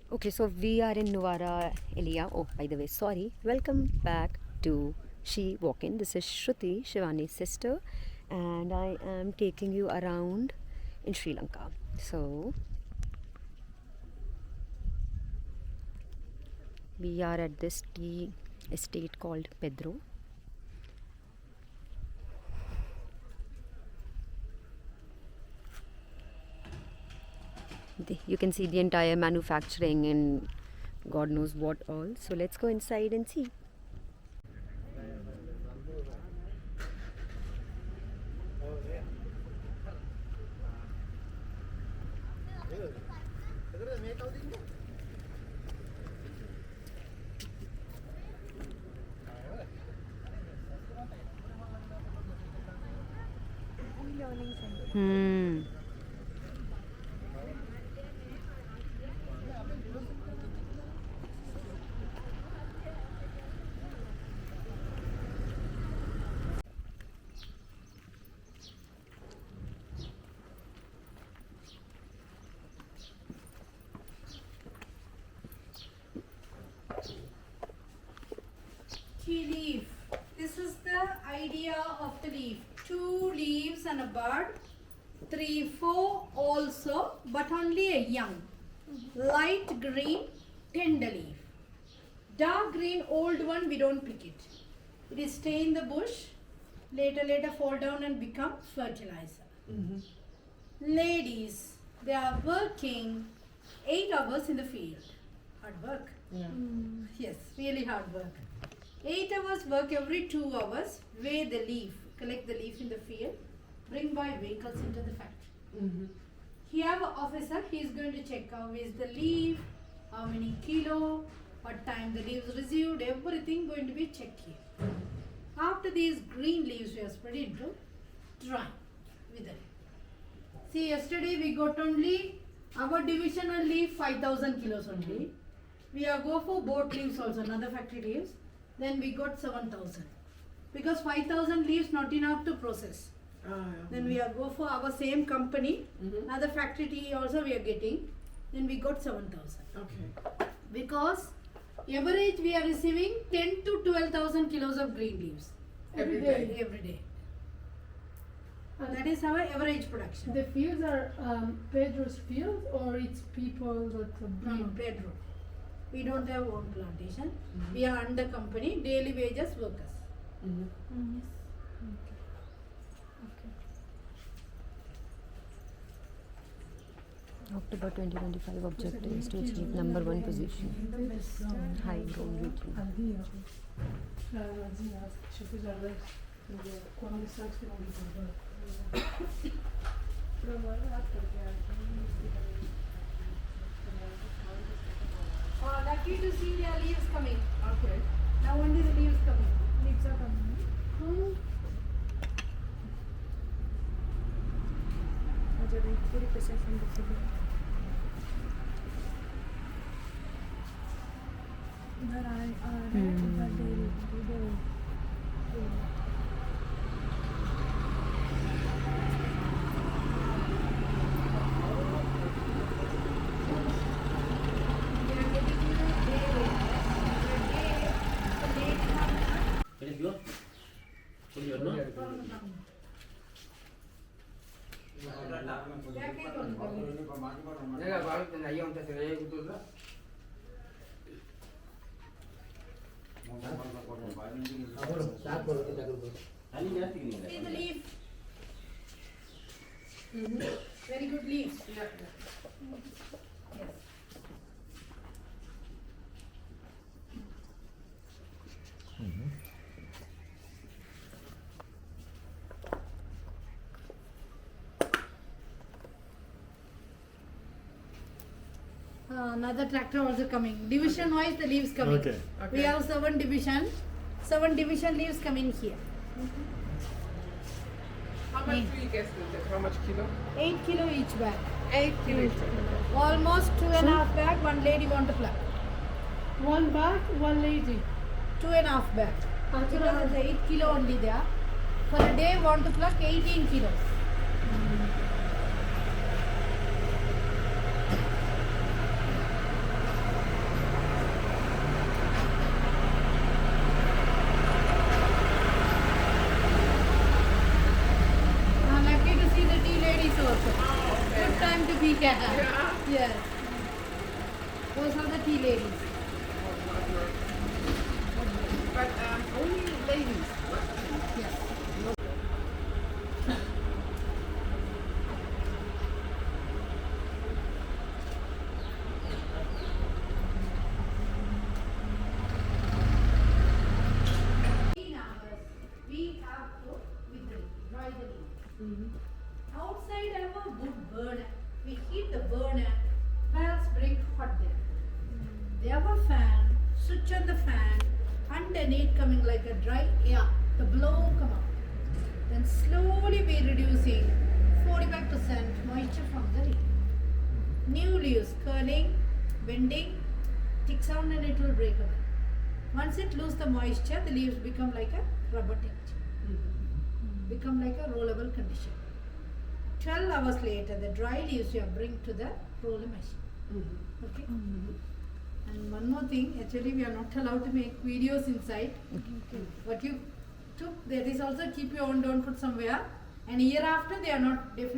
Okay, so we are in Nuwara Eliya. Oh, by the way, sorry. Welcome back to Walkin. This is Shruti, Shivani's sister, and I am taking you around in Sri Lanka. So we are at this tea estate called Pedro. You can see the entire manufacturing and God knows what all. So let's go inside and see. Hmm. Tea leaf. This is the idea of the leaf. 2 leaves and a bud. 3, 4 also, but only a young. Light green, tender leaf. Dark green, old one, we don't pick it. It is stay in the bush. Later fall down and become fertilizer. Ladies, they are working 8 hours in the field. Hard work. Yeah. Yes, really hard work. 8 hours work every 2 hours, weigh the leaf, collect the leaf in the field, bring by vehicles into the factory. Here an officer, he is going to check how is the leaf, how many kilo, what time the leaves received, everything going to be checked here. After these green leaves we are spread into dry, wither. See, yesterday we got only our divisional leaf 5,000 kilos only. We are go for boat leaves also, another factory leaves. Then we got 7,000. Because 5,000 leaves not enough to process. Then we are go for our same company. Another factory tea also we are getting. Then we got 7,000. Okay. Because average we are receiving 10 to 12,000 kilos of green leaves. Every day. Every day. That is our average production. The fields are Pedro's fields, or it's people that No, Pedro. We don't have own plantation. We are under company, daily wages workers. Yes. Okay. October 2025 objective is to achieve number 1 position. High goal rating. Lucky to see their leaves coming. Okay. Now only the leaves coming. Leaves are coming. See the leaf. Very good leaves. Yes. Another tractor also coming. Division wise the leaves coming. Okay. We have 7 division. 7 division leaves coming here. How much do you guess with it? How much kilo? 8 kilo each bag. 8 kilo. Almost 2.5 bag. One lady want to pluck. One bag, one lady. 2.5 bag. Because it's 8 kilo only there. For a day want to pluck 18 kilos. cat. Yeah. Yes. Those are the tea ladies. Oh, hard work. But only ladies. Yes. We have to withdraw, dry the leaf. Outside have a wood burner. We heat the burner. Bells bring hot there. They have a fan. Switch on the fan. Underneath coming like a dry air. The blow come out. Then slowly we reducing 45% moisture from the leaf. New leaves curling, bending, tick sound and it will break away. Once it loses the moisture, the leaves become like a rubber texture. Become like a rollable condition. 12 hours later, the dry leaves you bring to the roller machine. Okay? And one more thing, actually we are not allowed to make videos inside. What you took, that is also keep your own, don't put somewhere. And year after they are not definitely.